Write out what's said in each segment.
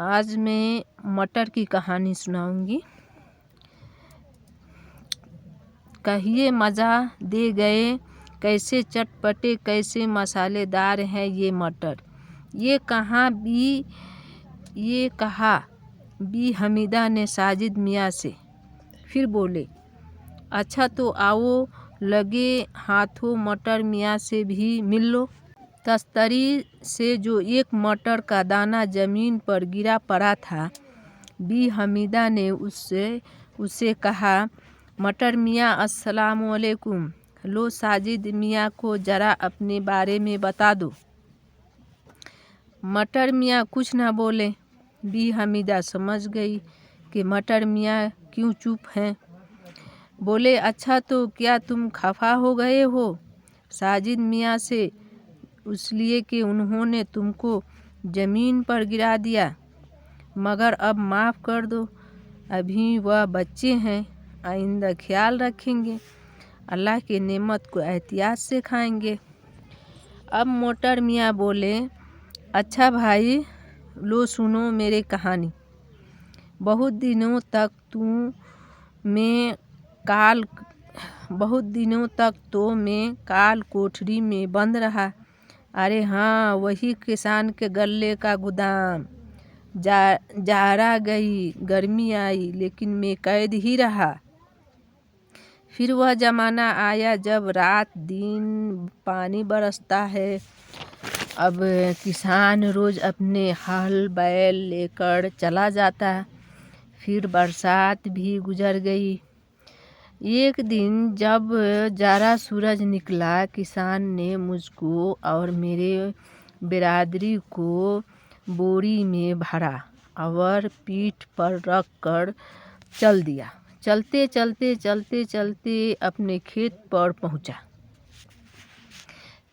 आज मैं मटर की कहानी सुनाऊंगी। कहिए मज़ा दे गए, कैसे चटपटे कैसे मसालेदार हैं ये मटर। ये कहा बी हमीदा ने साजिद मियाँ से। फिर बोले, अच्छा तो आओ लगे हाथों मटर मियाँ से भी मिल लो। तस्तरी से जो एक मटर का दाना ज़मीन पर गिरा पड़ा था, बी हमीदा ने उससे कहा, मटर मियाँ अस्सलामुअलैकुम। लो साजिद मियाँ को ज़रा अपने बारे में बता दो। मटर मियाँ कुछ न बोले। बी हमीदा समझ गई कि मटर मियाँ क्यों चुप हैं। बोले, अच्छा तो क्या तुम खफा हो गए हो साजिद मियाँ से, इसलिए कि उन्होंने तुमको ज़मीन पर गिरा दिया? मगर अब माफ़ कर दो, अभी वह बच्चे हैं, आइंदा ख्याल रखेंगे, अल्लाह की नेमत को एहतियात से खाएंगे। अब मटर मियाँ बोले, अच्छा भाई लो सुनो मेरी कहानी। बहुत दिनों तक तो मैं काल कोठरी में बंद रहा। अरे हाँ, वही किसान के गल्ले का गोदाम। जाड़ा गई, गर्मी आई, लेकिन मैं कैद ही रहा। फिर वह ज़माना आया जब रात दिन पानी बरसता है। अब किसान रोज़ अपने हल बैल लेकर चला जाता। फिर बरसात भी गुजर गई। एक दिन जब ज़रा सूरज निकला, किसान ने मुझको और मेरे बिरादरी को बोरी में भरा और पीठ पर रख कर चल दिया। चलते अपने खेत पर पहुंचा।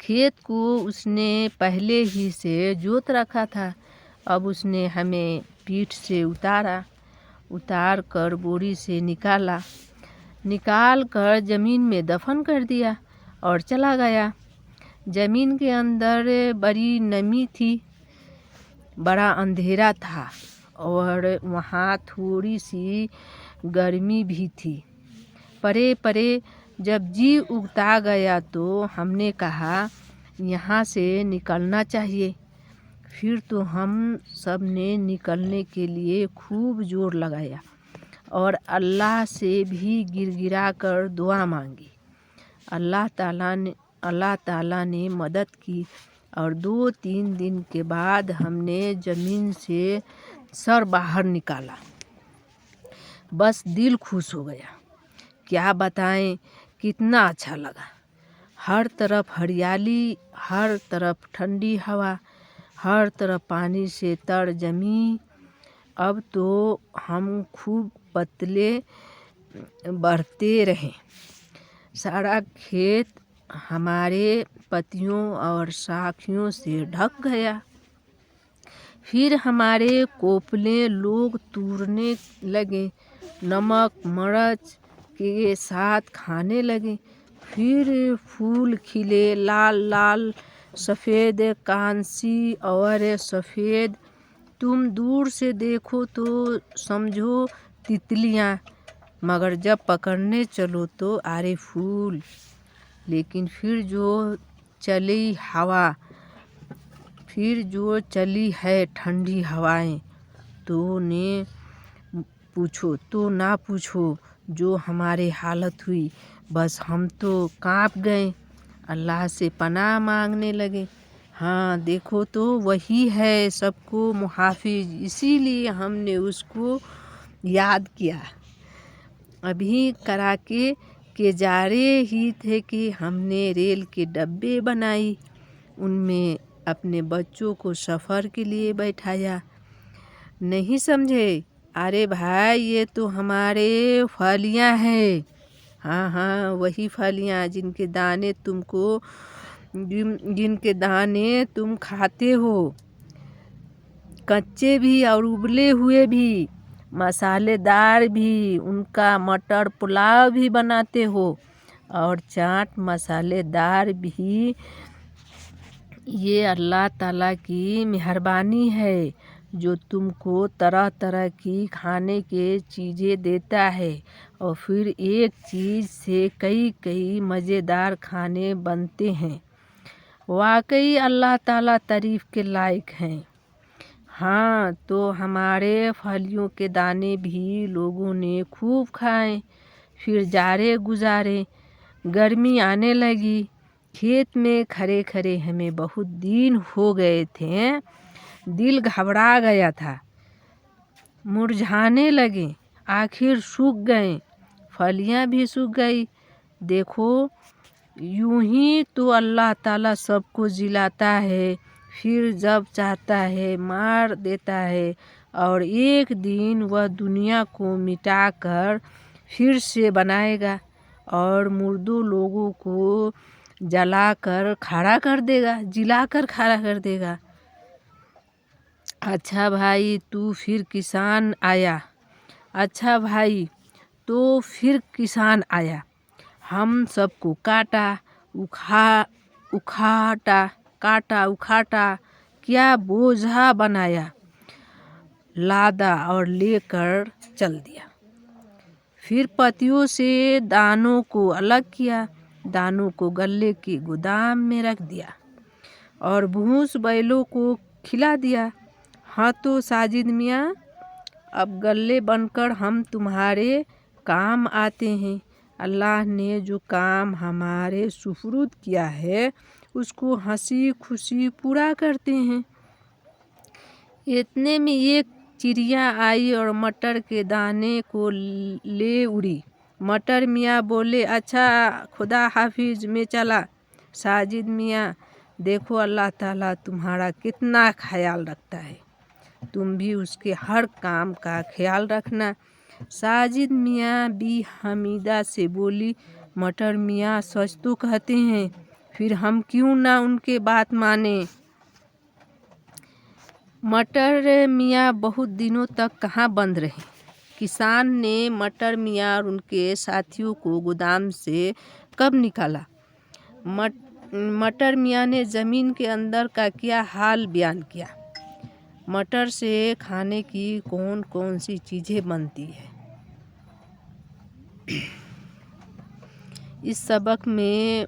खेत को उसने पहले ही से जोत रखा था। अब उसने हमें पीठ से उतार कर बोरी से निकाल कर ज़मीन में दफन कर दिया और चला गया। ज़मीन के अंदर बड़ी नमी थी, बड़ा अंधेरा था और वहाँ थोड़ी सी गर्मी भी थी। परे जब जी उगता गया तो हमने कहा, यहाँ से निकलना चाहिए। फिर तो हम सब ने निकलने के लिए खूब जोर लगाया और अल्लाह से भी गिड़गिड़ा कर दुआ मांगी। अल्लाह ताला ने मदद की और 2-3 दिन के बाद हमने ज़मीन से सर बाहर निकाला। बस दिल खुश हो गया। क्या बताएं, कितना अच्छा लगा। हर तरफ हरियाली, हर तरफ ठंडी हवा, हर तरफ पानी से तर ज़मीन। अब तो हम खूब पतले बढ़ते रहे। सारा खेत हमारे पत्तियों और शाखियों से ढक गया। फिर हमारे कोपले लोग तूरने लगे, नमक मरच के साथ खाने लगे। फिर फूल खिले, लाल सफ़ेद, कांसी और सफ़ेद। तुम दूर से देखो तो समझो तितलियाँ, मगर जब पकड़ने चलो तो आरे फूल। लेकिन फिर जो चली है ठंडी हवाएं, तो ना पूछो जो हमारे हालत हुई। बस हम तो कांप गए, अल्लाह से पनाह मांगने लगे। हाँ देखो तो वही है सबको मुहाफिज, इसीलिए हमने उसको याद किया। अभी कराके के जा रहे ही थे कि हमने रेल के डब्बे बनाई, उनमें अपने बच्चों को सफ़र के लिए बैठाया। नहीं समझे? अरे भाई, ये तो हमारे फलियाँ हैं। हाँ, वही फलियाँ जिनके दाने तुम खाते हो, कच्चे भी और उबले हुए भी, मसालेदार भी। उनका मटर पुलाव भी बनाते हो और चाट मसालेदार भी। ये अल्लाह ताला की मेहरबानी है। जो तुमको तरह तरह की खाने के चीज़ें देता है और फिर एक चीज़ से कई कई मज़ेदार खाने बनते हैं। वाकई अल्लाह ताला तारीफ़ के लायक हैं। हाँ, तो हमारे फलियों के दाने भी लोगों ने खूब खाए। फिर जारे गुजारे, गर्मी आने लगी। खेत में खड़े खड़े हमें बहुत दिन हो गए थे। दिल घबरा गया था, मुरझाने लगे, आखिर सूख गए, फलियां भी सूख गई। देखो, यूं ही तो अल्लाह ताला सबको जिलाता है, फिर जब चाहता है मार देता है, और एक दिन वह दुनिया को मिटाकर फिर से बनाएगा और मुर्दों लोगों को जलाकर खड़ा कर देगा, जिलाकर खड़ा कर देगा। अच्छा भाई, तू फिर किसान आया। अच्छा भाई, तो फिर किसान आया, हम सबको काटा उखाटा, क्या बोझा बनाया, लादा और लेकर चल दिया। फिर पत्तियों से दानों को अलग किया, दानों को गल्ले के गोदाम में रख दिया और भूस बैलों को खिला दिया। हाँ तो साजिद मियाँ, अब गल्ले बनकर हम तुम्हारे काम आते हैं। अल्लाह ने जो काम हमारे सुपुर्द किया है उसको हंसी खुशी पूरा करते हैं। इतने में एक चिड़िया आई और मटर के दाने को ले उड़ी। मटर मियाँ बोले, अच्छा खुदा हाफिज, में चला। साजिद मियाँ, देखो अल्लाह ताला तुम्हारा कितना ख्याल रखता है, तुम भी उसके हर काम का ख्याल रखना। साजिद मियाँ भी हमीदा से बोली, मटर मियाँ सच तो कहते हैं, फिर हम क्यों ना उनके बात माने। मटर मियाँ बहुत दिनों तक कहाँ बंद रहे। किसान ने मटर मियाँ और उनके साथियों को गोदाम से कब निकाला। मटर मियाँ ने ज़मीन के अंदर का क्या हाल बयान किया। मटर से खाने की कौन कौन सी चीज़ें बनती है। इस सबक में